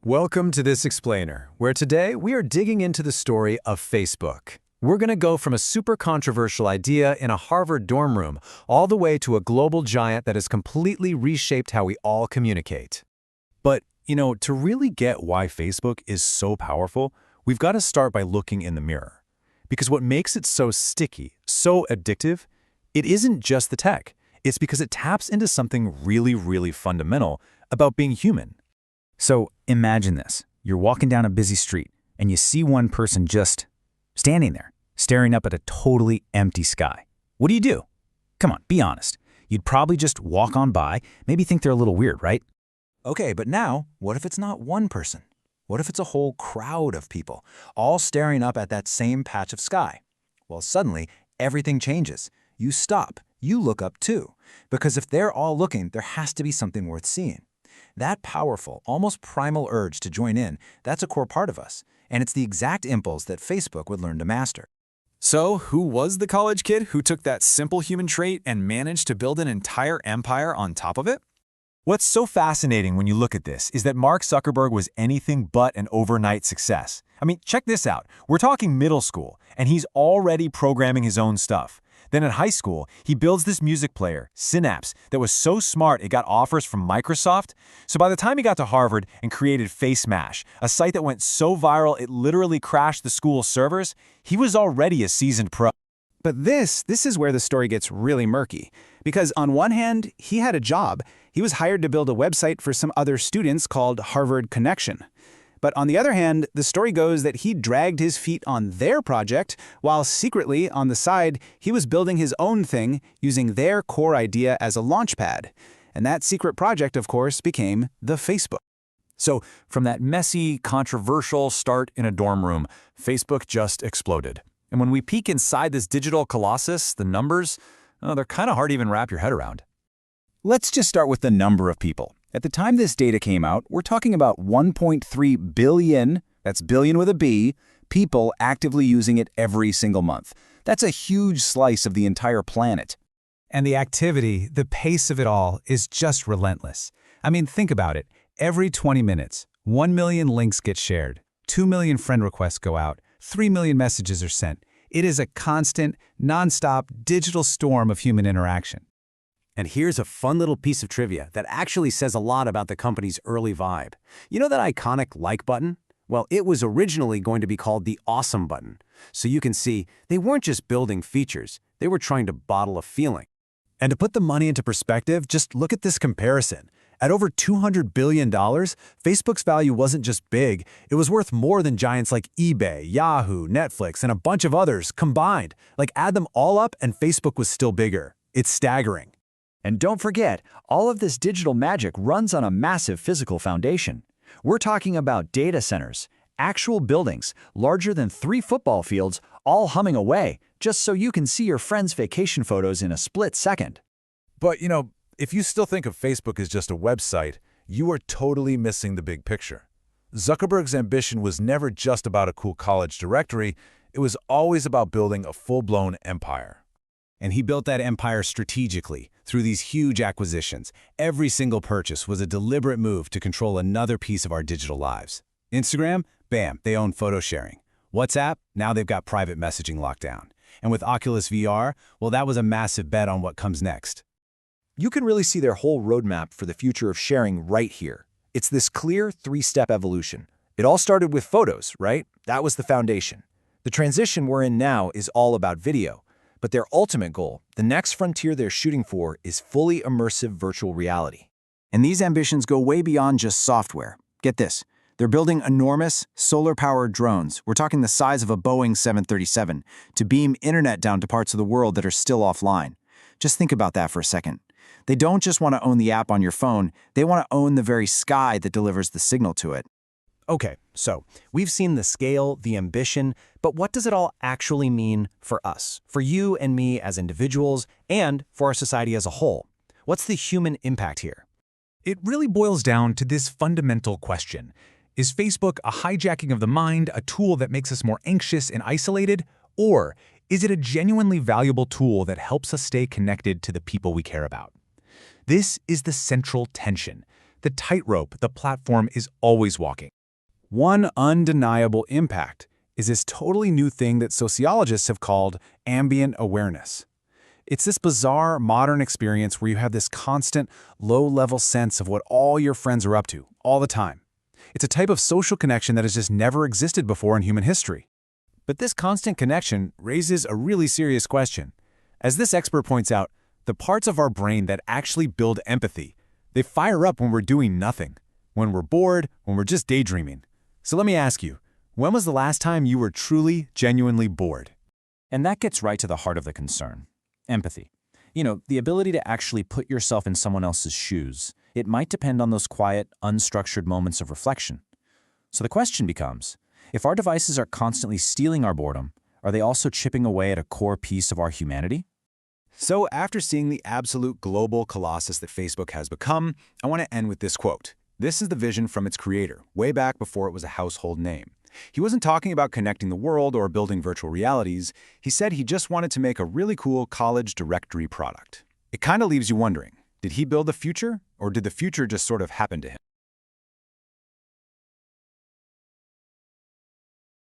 Welcome to This Explainer, where today we are digging into the story of Facebook. We're going to go from a super controversial idea in a Harvard dorm room all the way to a global giant that has completely reshaped how we all communicate. But, to really get why Facebook is so powerful, we've got to start by looking in the mirror. Because what makes it so sticky, so addictive, it isn't just the tech. It's because it taps into something really, really fundamental about being human. So imagine this. You're walking down a busy street, and you see one person just standing there, staring up at a totally empty sky. What do? Come on, be honest. You'd probably just walk on by, maybe think they're a little weird, right? Okay, but now, what if it's not one person? What if it's a whole crowd of people, all staring up at that same patch of sky? Well, suddenly, everything changes. You stop. You look up too. Because if they're all looking, there has to be something worth seeing. That powerful, almost primal urge to join in, that's a core part of us. And it's the exact impulse that Facebook would learn to master. So, who was the college kid who took that simple human trait and managed to build an entire empire on top of it? What's so fascinating when you look at this is that Mark Zuckerberg was anything but an overnight success. I mean, check this out. We're talking middle school, and he's already programming his own stuff. Then in high school, he builds this music player, Synapse, that was so smart it got offers from Microsoft. So by the time he got to Harvard and created FaceMash, a site that went so viral it literally crashed the school's servers, he was already a seasoned pro. But this is where the story gets really murky. Because on one hand, he had a job. He was hired to build a website for some other students called Harvard Connection. But on the other hand, the story goes that he dragged his feet on their project, while secretly, on the side, he was building his own thing using their core idea as a launchpad. And that secret project, of course, became the Facebook. So from that messy, controversial start in a dorm room, Facebook just exploded. And when we peek inside this digital colossus, the numbers, they're kind of hard to even wrap your head around. Let's just start with the number of people. At the time this data came out, we're talking about 1.3 billion, that's billion with a B, people actively using it every single month. That's a huge slice of the entire planet. And the activity, the pace of it all, is just relentless. I mean, think about it. Every 20 minutes, 1 million links get shared, 2 million friend requests go out, 3 million messages are sent. It is a constant, nonstop digital storm of human interaction. And here's a fun little piece of trivia that actually says a lot about the company's early vibe. You know that iconic like button? Well, it was originally going to be called the awesome button. So you can see, they weren't just building features, they were trying to bottle a feeling. And to put the money into perspective, just look at this comparison. At over $200 billion, Facebook's value wasn't just big, it was worth more than giants like eBay, Yahoo, Netflix, and a bunch of others combined. Like add them all up and Facebook was still bigger. It's staggering. And don't forget, all of this digital magic runs on a massive physical foundation. We're talking about data centers, actual buildings, larger than 3 football fields, all humming away, just so you can see your friends' vacation photos in a split second. But, if you still think of Facebook as just a website, you are totally missing the big picture. Zuckerberg's ambition was never just about a cool college directory, it was always about building a full-blown empire. And he built that empire strategically through these huge acquisitions. Every single purchase was a deliberate move to control another piece of our digital lives. Instagram, bam, they own photo sharing. WhatsApp, now they've got private messaging locked down. And with Oculus VR, well, that was a massive bet on what comes next. You can really see their whole roadmap for the future of sharing right here. It's this clear 3-step evolution. It all started with photos, right? That was the foundation. The transition we're in now is all about video. But their ultimate goal, the next frontier they're shooting for, is fully immersive virtual reality. And these ambitions go way beyond just software. Get this. They're building enormous, solar-powered drones, we're talking the size of a Boeing 737, to beam internet down to parts of the world that are still offline. Just think about that for a second. They don't just want to own the app on your phone, they want to own the very sky that delivers the signal to it. Okay, so we've seen the scale, the ambition, but what does it all actually mean for us, for you and me as individuals, and for our society as a whole? What's the human impact here? It really boils down to this fundamental question. Is Facebook a hijacking of the mind, a tool that makes us more anxious and isolated? Or is it a genuinely valuable tool that helps us stay connected to the people we care about? This is the central tension. the tightrope the platform is always walking. One undeniable impact is this totally new thing that sociologists have called ambient awareness. It's this bizarre, modern experience where you have this constant, low-level sense of what all your friends are up to, all the time. It's a type of social connection that has just never existed before in human history. But this constant connection raises a really serious question. As this expert points out, the parts of our brain that actually build empathy, they fire up when we're doing nothing, when we're bored, when we're just daydreaming. So let me ask you, when was the last time you were truly, genuinely bored? And that gets right to the heart of the concern. Empathy. You know, the ability to actually put yourself in someone else's shoes. It might depend on those quiet, unstructured moments of reflection. So the question becomes, if our devices are constantly stealing our boredom, are they also chipping away at a core piece of our humanity? So after seeing the absolute global colossus that Facebook has become, I want to end with this quote. This is the vision from its creator, way back before it was a household name. He wasn't talking about connecting the world or building virtual realities. He said he just wanted to make a really cool college directory product. It kind of leaves you wondering, did he build the future, or did the future just sort of happen to him?